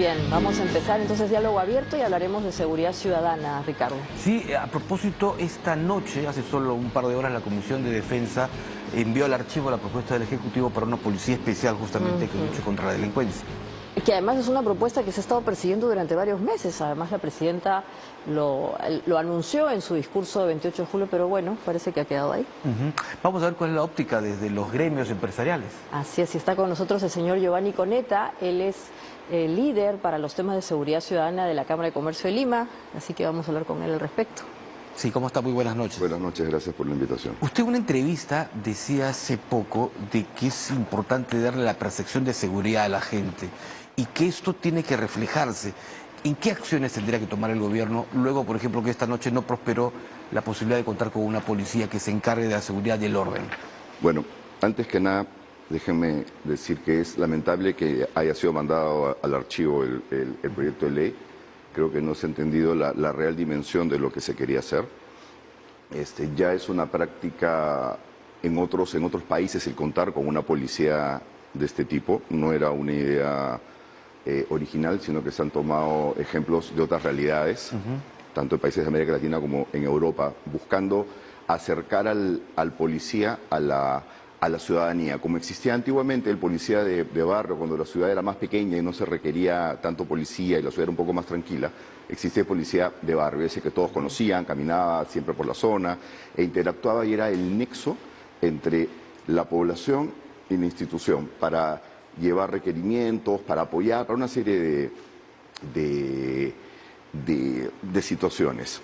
bien, vamos a empezar entonces diálogo abierto y hablaremos de seguridad ciudadana, Ricardo. Sí, a propósito, esta noche, hace solo un par de horas, la Comisión de Defensa envió al archivo la propuesta del Ejecutivo para una policía especial justamente que luche contra la delincuencia. Que además es una propuesta que se ha estado persiguiendo durante varios meses. Además, la presidenta lo anunció en su discurso de 28 de julio, pero bueno, parece que ha quedado ahí. Vamos a ver cuál es la óptica desde los gremios empresariales. Así es, y está con nosotros el señor Giovanni Coneta. Él es líder para los temas de seguridad ciudadana de la Cámara de Comercio de Lima, así que vamos a hablar con él al respecto. Sí, ¿cómo está? Muy buenas noches. Buenas noches, gracias por la invitación. Usted en una entrevista decía hace poco de que es importante darle la percepción de seguridad a la gente y que esto tiene que reflejarse. ¿En qué acciones tendría que tomar el gobierno luego, por ejemplo, que esta noche no prosperó la posibilidad de contar con una policía que se encargue de la seguridad y el orden? Bueno, antes que nada, déjenme decir que es lamentable que haya sido mandado al archivo el proyecto de ley. Creo que no se ha entendido la real dimensión de lo que se quería hacer. Ya es una práctica en otros países el contar con una policía de este tipo. No era una idea original, sino que se han tomado ejemplos de otras realidades, tanto en países de América Latina como en Europa, buscando acercar al policía a la ciudadanía. Como existía antiguamente el policía de barrio, cuando la ciudad era más pequeña y no se requería tanto policía y la ciudad era un poco más tranquila, existía policía de barrio, ese que todos conocían, caminaba siempre por la zona e interactuaba y era el nexo entre la población y la institución para llevar requerimientos, para apoyar, para una serie de situaciones.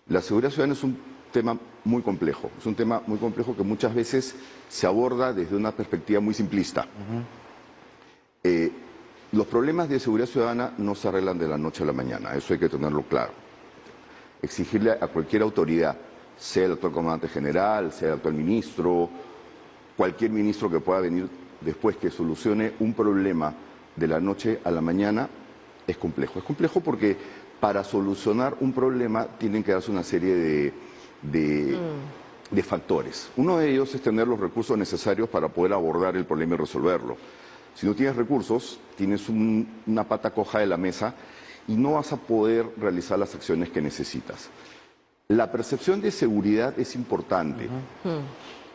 La seguridad ciudadana es un tema muy complejo, es un tema muy complejo que muchas veces se aborda desde una perspectiva muy simplista. Los problemas de seguridad ciudadana no se arreglan de la noche a la mañana, eso hay que tenerlo claro. Exigirle a cualquier autoridad, sea el actual comandante general, sea el actual ministro, cualquier ministro que pueda venir después que solucione un problema de la noche a la mañana, es complejo. Es complejo porque para solucionar un problema tienen que darse una serie de factores. Uno de ellos es tener los recursos necesarios para poder abordar el problema y resolverlo. Si no tienes recursos, tienes una pata coja de la mesa y no vas a poder realizar las acciones que necesitas. La percepción de seguridad es importante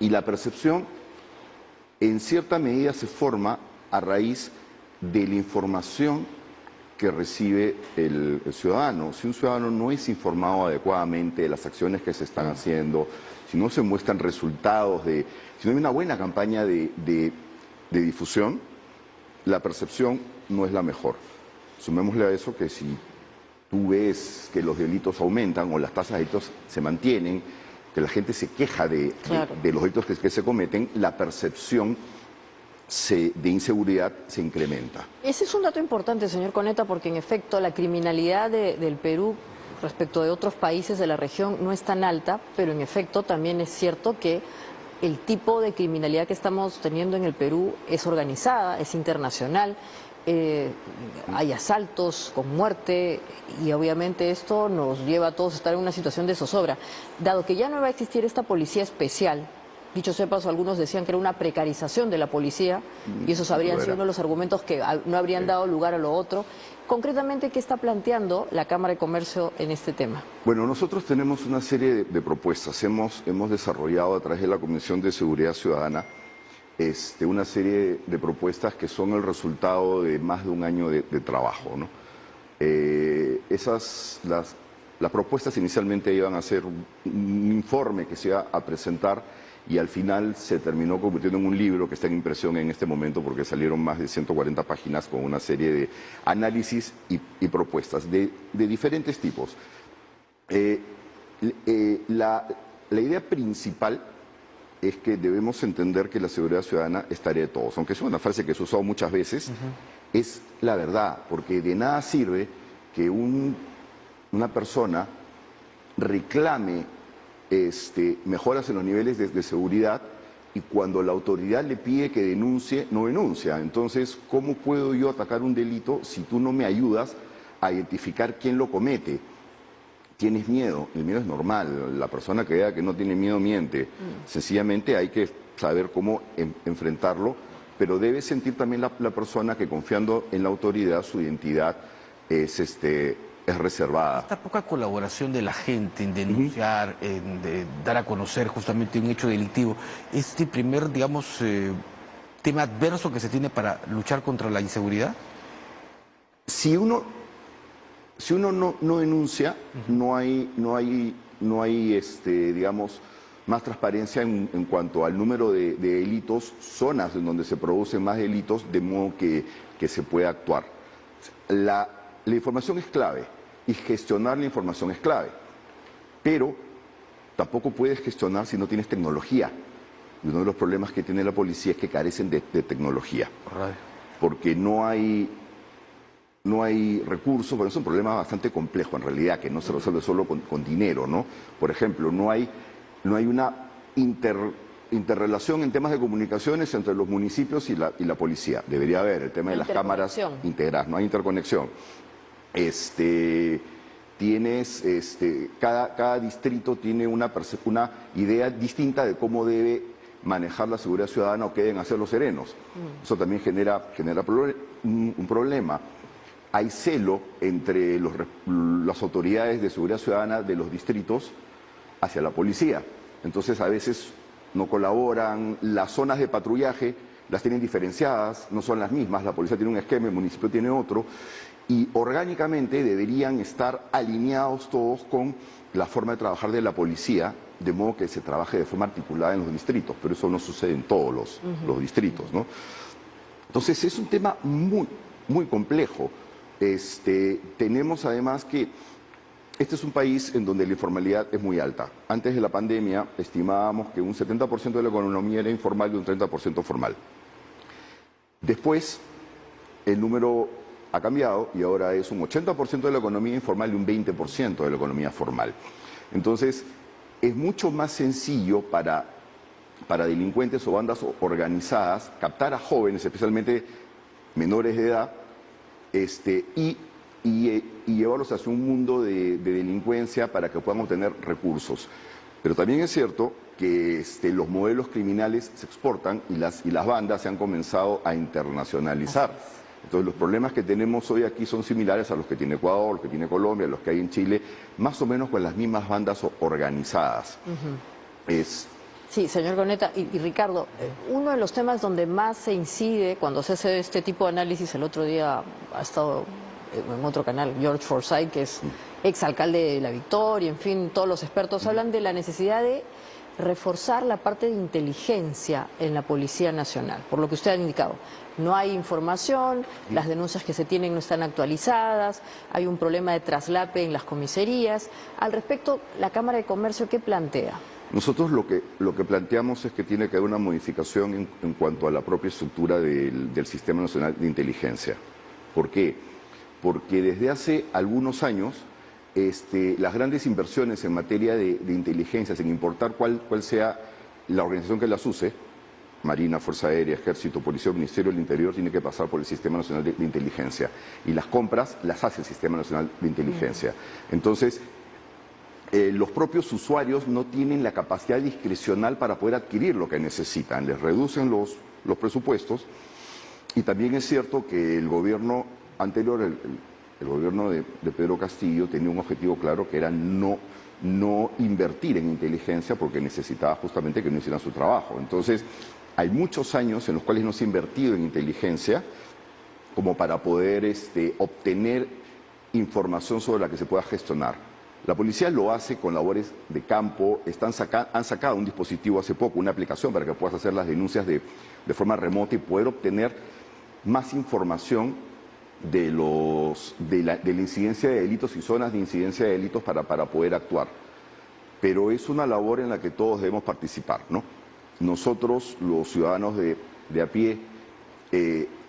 y la percepción en cierta medida se forma a raíz de la información que recibe el ciudadano. Si un ciudadano no es informado adecuadamente de las acciones que se están haciendo, si no se muestran resultados, si no hay una buena campaña de difusión, la percepción no es la mejor. Sumémosle a eso que si tú ves que los delitos aumentan o las tasas de delitos se mantienen, que la gente se queja de los delitos que se cometen, la percepción de inseguridad se incrementa. Ese es un dato importante, señor Coneta, porque en efecto la criminalidad del Perú respecto de otros países de la región no es tan alta, pero en efecto también es cierto que el tipo de criminalidad que estamos teniendo en el Perú es organizada, es internacional. Hay asaltos con muerte y obviamente esto nos lleva a todos a estar en una situación de zozobra. Dado que ya no va a existir esta policía especial, dicho sea paso, algunos decían que era una precarización de la policía y esos habrían sido uno de los argumentos que no habrían dado lugar a lo otro. Concretamente, ¿qué está planteando la Cámara de Comercio en este tema? Bueno, nosotros tenemos una serie de propuestas. Hemos desarrollado a través de la Comisión de Seguridad Ciudadana una serie de propuestas que son el resultado de más de un año de trabajo, ¿no? Las propuestas inicialmente iban a ser un informe que se iba a presentar y al final se terminó convirtiendo en un libro que está en impresión en este momento porque salieron más de 140 páginas con una serie de análisis y propuestas de diferentes tipos. La idea principal es que debemos entender que la seguridad ciudadana es tarea de todos. Aunque es una frase que se ha usado muchas veces, es la verdad, porque de nada sirve que una persona reclame mejoras en los niveles de seguridad y cuando la autoridad le pide que denuncie, no denuncia. Entonces, ¿cómo puedo yo atacar un delito si tú no me ayudas a identificar quién lo comete? Tienes miedo, el miedo es normal, la persona que no tiene miedo miente. Sencillamente hay que saber cómo enfrentarlo, pero debe sentir también la persona que, confiando en la autoridad, su identidad es reservada. Esta poca colaboración de la gente en denunciar, dar a conocer justamente un hecho delictivo, este primer, digamos, tema adverso que se tiene para luchar contra la inseguridad. Si uno no denuncia, no hay digamos, más transparencia en cuanto al número de delitos, zonas en donde se producen más delitos, de modo que se pueda actuar. La información es clave y gestionar la información es clave, pero tampoco puedes gestionar si no tienes tecnología. Y uno de los problemas que tiene la policía es que carecen de tecnología, porque no hay recursos. Bueno, es un problema bastante complejo en realidad, que no se resuelve solo con dinero, ¿no? Por ejemplo, no hay una interrelación en temas de comunicaciones entre los municipios y la policía. Debería haber el tema de las cámaras integradas, no hay interconexión. Cada distrito tiene una idea distinta de cómo debe manejar la seguridad ciudadana o qué deben hacer los serenos. Eso también genera un problema. Hay celo entre las autoridades de seguridad ciudadana de los distritos hacia la policía. Entonces, a veces no colaboran, las zonas de patrullaje las tienen diferenciadas, no son las mismas, la policía tiene un esquema, el municipio tiene otro, y orgánicamente deberían estar alineados todos con la forma de trabajar de la policía, de modo que se trabaje de forma articulada en los distritos, pero eso no sucede en todos los distritos, ¿no? Entonces, es un tema muy, muy complejo. Tenemos además que este es un país en donde la informalidad es muy alta. Antes de la pandemia estimábamos que un 70% de la economía era informal y un 30% formal. Después el número ha cambiado y ahora es un 80% de la economía informal y un 20% de la economía formal. Entonces es mucho más sencillo para delincuentes o bandas organizadas captar a jóvenes, especialmente menores de edad, y llevarlos hacia un mundo de delincuencia para que puedan obtener recursos. Pero también es cierto que los modelos criminales se exportan y las bandas se han comenzado a internacionalizar. Entonces, los problemas que tenemos hoy aquí son similares a los que tiene Ecuador, los que tiene Colombia, los que hay en Chile, más o menos con las mismas bandas organizadas. Sí, señor Goneta. Y Ricardo, uno de los temas donde más se incide cuando se hace este tipo de análisis, el otro día ha estado en otro canal, George Forsyth, que es exalcalde de La Victoria, en fin, todos los expertos hablan de la necesidad de reforzar la parte de inteligencia en la Policía Nacional, por lo que usted ha indicado. No hay información, las denuncias que se tienen no están actualizadas, hay un problema de traslape en las comisarías. Al respecto, la Cámara de Comercio, ¿qué plantea? Nosotros lo que planteamos es que tiene que haber una modificación en cuanto a la propia estructura del Sistema Nacional de Inteligencia. ¿Por qué? Porque desde hace algunos años las grandes inversiones en materia de inteligencia, sin importar cuál sea la organización que las use, Marina, Fuerza Aérea, Ejército, Policía o Ministerio del Interior, tiene que pasar por el Sistema Nacional de Inteligencia. Y las compras las hace el Sistema Nacional de Inteligencia. Entonces, los propios usuarios no tienen la capacidad discrecional para poder adquirir lo que necesitan. Les reducen los presupuestos. Y también es cierto que el gobierno anterior, el gobierno de Pedro Castillo, tenía un objetivo claro, que era no invertir en inteligencia, porque necesitaba justamente que no hicieran su trabajo. Entonces, hay muchos años en los cuales no se ha invertido en inteligencia como para poder obtener información sobre la que se pueda gestionar. La policía lo hace con labores de campo, han sacado un dispositivo hace poco, una aplicación para que puedas hacer las denuncias de forma remota y poder obtener más información de la incidencia de delitos y zonas de incidencia de delitos para poder actuar. Pero es una labor en la que todos debemos participar, ¿no? Nosotros, los ciudadanos de a pie,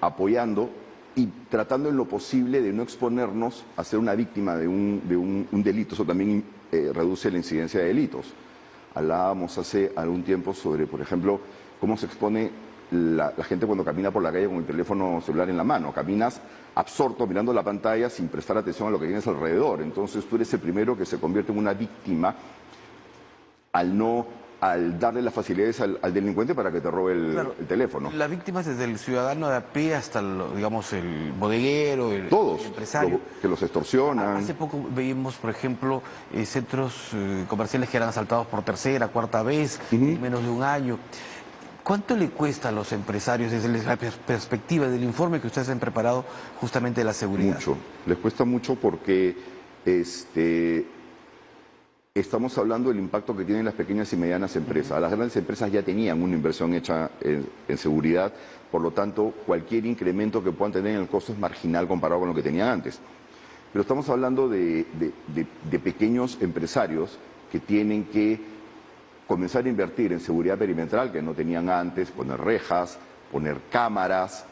apoyando y tratando en lo posible de no exponernos a ser una víctima de un delito. Eso también reduce la incidencia de delitos. Hablábamos hace algún tiempo sobre, por ejemplo, cómo se expone la gente cuando camina por la calle con el teléfono celular en la mano. Caminas absorto mirando la pantalla sin prestar atención a lo que tienes alrededor. Entonces tú eres el primero que se convierte en una víctima al no al darle las facilidades al delincuente para que te robe Claro. el teléfono. Las víctimas desde el ciudadano de a pie hasta, digamos, el bodeguero, el Todos, empresario. que los extorsionan. Hace poco veíamos, por ejemplo, centros comerciales que eran asaltados por tercera, cuarta vez, en menos de un año. ¿Cuánto le cuesta a los empresarios desde la perspectiva del informe que ustedes han preparado justamente de la seguridad? Mucho. Les cuesta mucho porque estamos hablando del impacto que tienen las pequeñas y medianas empresas. Las grandes empresas ya tenían una inversión hecha en seguridad, por lo tanto, cualquier incremento que puedan tener en el costo es marginal comparado con lo que tenían antes. Pero estamos hablando de pequeños empresarios que tienen que comenzar a invertir en seguridad perimetral que no tenían antes, poner rejas, poner cámaras,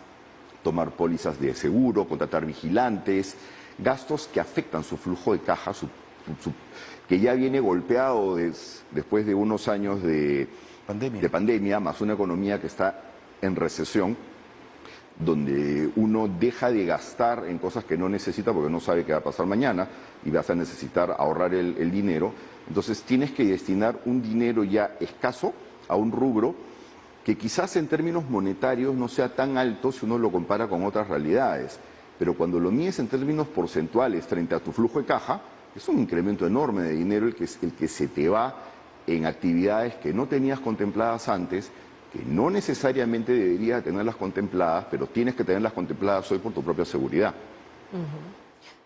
tomar pólizas de seguro, contratar vigilantes, gastos que afectan su flujo de caja, que ya viene golpeado después de unos años de pandemia, más una economía que está en recesión, donde uno deja de gastar en cosas que no necesita porque no sabe qué va a pasar mañana y vas a necesitar ahorrar el dinero. Entonces tienes que destinar un dinero ya escaso a un rubro que quizás en términos monetarios no sea tan alto si uno lo compara con otras realidades, pero cuando lo mides en términos porcentuales frente a tu flujo de caja, es un incremento enorme de dinero el que se te va en actividades que no tenías contempladas antes, que no necesariamente deberías tenerlas contempladas, pero tienes que tenerlas contempladas hoy por tu propia seguridad.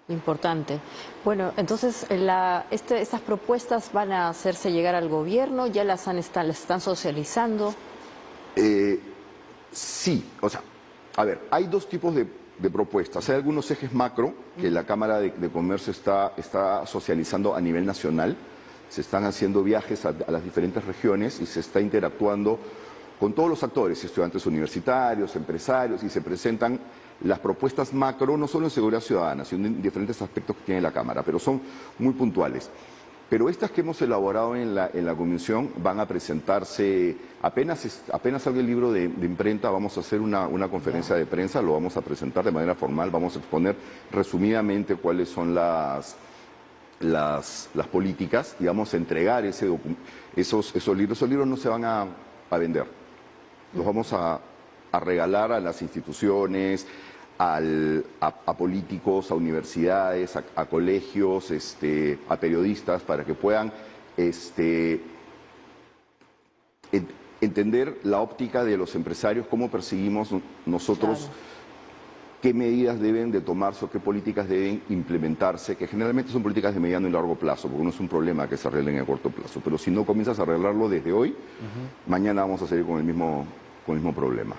Importante. Bueno, entonces, ¿estas propuestas van a hacerse llegar al gobierno? ¿Ya las están socializando? Sí, o sea, a ver, hay dos tipos de propuestas. Hay algunos ejes macro que la Cámara de Comercio está socializando a nivel nacional. Se están haciendo viajes a las diferentes regiones y se está interactuando con todos los actores, estudiantes universitarios, empresarios, y se presentan las propuestas macro, no solo en seguridad ciudadana, sino en diferentes aspectos que tiene la Cámara, pero son muy puntuales. Pero estas que hemos elaborado en la comisión van a presentarse, apenas salga el libro de imprenta, vamos a hacer una conferencia de prensa, lo vamos a presentar de manera formal, vamos a exponer resumidamente cuáles son las políticas y vamos a entregar esos libros. Esos libros no se van a vender, los vamos a regalar a las instituciones, a políticos, a universidades, a colegios, a periodistas, para que puedan entender la óptica de los empresarios, cómo perseguimos nosotros, Claro. qué medidas deben de tomarse o qué políticas deben implementarse, que generalmente son políticas de mediano y largo plazo, porque no es un problema que se arreglen a corto plazo. Pero si no comienzas a arreglarlo desde hoy, mañana vamos a seguir con el mismo problema.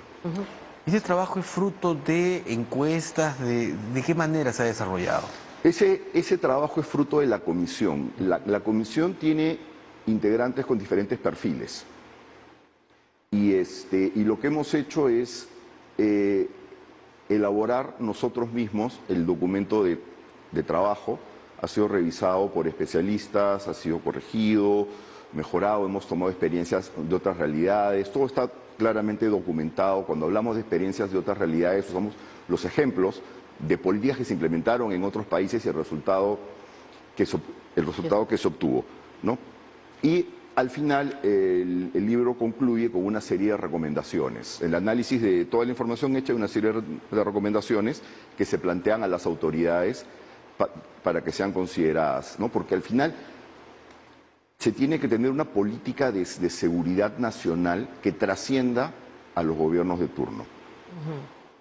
¿Ese trabajo es fruto de encuestas? ¿De qué manera se ha desarrollado? Ese trabajo es fruto de la comisión. La comisión tiene integrantes con diferentes perfiles. Y lo que hemos hecho es elaborar nosotros mismos el documento de trabajo. Ha sido revisado por especialistas, ha sido corregido, mejorado, hemos tomado experiencias de otras realidades, todo está claramente documentado. Cuando hablamos de experiencias de otras realidades, usamos los ejemplos de políticas que se implementaron en otros países y el resultado que se obtuvo, ¿no? Y al final el libro concluye con una serie de recomendaciones. El análisis de toda la información hecha, hay una serie de recomendaciones que se plantean a las autoridades para que sean consideradas, ¿no? Porque al final se tiene que tener una política de seguridad nacional que trascienda a los gobiernos de turno.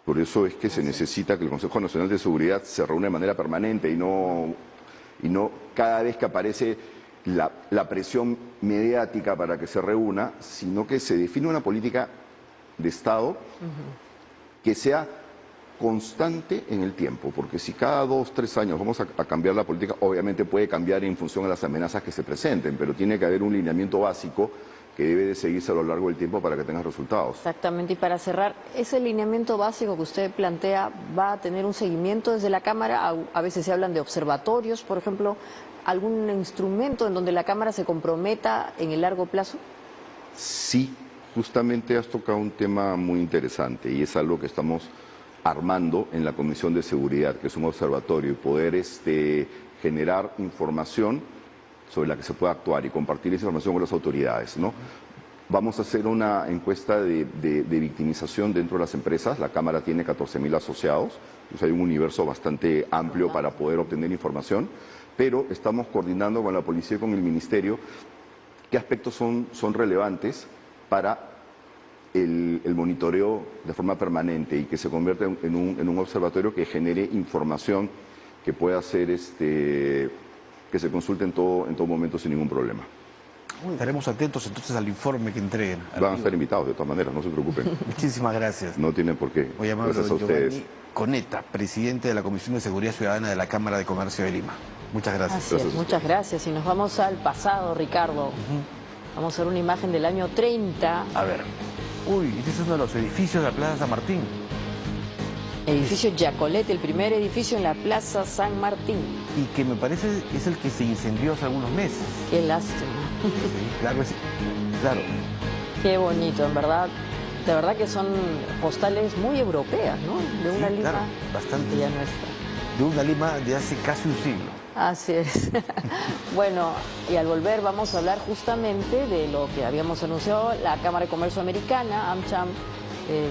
Por eso es que se necesita que el Consejo Nacional de Seguridad se reúna de manera permanente y no cada vez que aparece la presión mediática para que se reúna, sino que se define una política de Estado que sea constante en el tiempo, porque si cada 2 o 3 años vamos a cambiar la política, obviamente puede cambiar en función a las amenazas que se presenten, pero tiene que haber un lineamiento básico que debe de seguirse a lo largo del tiempo para que tenga resultados. Exactamente, y para cerrar, ese lineamiento básico que usted plantea va a tener un seguimiento desde la Cámara. A veces se hablan de observatorios, por ejemplo, algún instrumento en donde la Cámara se comprometa en el largo plazo. Sí, justamente has tocado un tema muy interesante y es algo que estamos armando en la Comisión de Seguridad, que es un observatorio, y poder generar información sobre la que se pueda actuar y compartir esa información con las autoridades, ¿no? Vamos a hacer una encuesta de victimización dentro de las empresas. La Cámara tiene 14.000 asociados, pues hay un universo bastante amplio para poder obtener información, pero estamos coordinando con la policía y con el ministerio qué aspectos son relevantes para el monitoreo de forma permanente y que se convierta en un observatorio que genere información que pueda ser que se consulte en todo momento sin ningún problema. Estaremos atentos entonces al informe que entreguen. Van a estar invitados de todas maneras, no se preocupen. Muchísimas gracias. No tienen por qué. Voy a llamar a Gracias a ustedes. Giovanni Coneta, presidente de la Comisión de Seguridad Ciudadana de la Cámara de Comercio de Lima. Muchas gracias. Así es, muchas gracias. Y nos vamos al pasado, Ricardo. Vamos a ver una imagen del año 30. A ver. Uy, este es uno de los edificios de la Plaza San Martín. Edificio Yacolete, el primer edificio en la Plaza San Martín. Y que me parece es el que se incendió hace algunos meses. Qué lástima. Sí, claro, claro. Qué bonito, en verdad. De verdad que son postales muy europeas, ¿no? De una Sí, Lima claro, bastante. ya nuestra. De una Lima de hace casi un siglo. Así es. Bueno, y al volver vamos a hablar justamente de lo que habíamos anunciado, la Cámara de Comercio Americana, AmCham,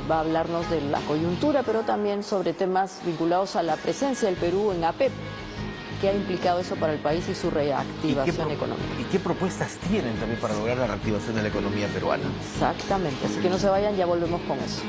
va a hablarnos de la coyuntura, pero también sobre temas vinculados a la presencia del Perú en APEP. ¿Qué ha implicado eso para el país y su reactivación económica? ¿Y qué propuestas tienen también para lograr la reactivación de la economía peruana? Exactamente, así que no se vayan, ya volvemos con eso.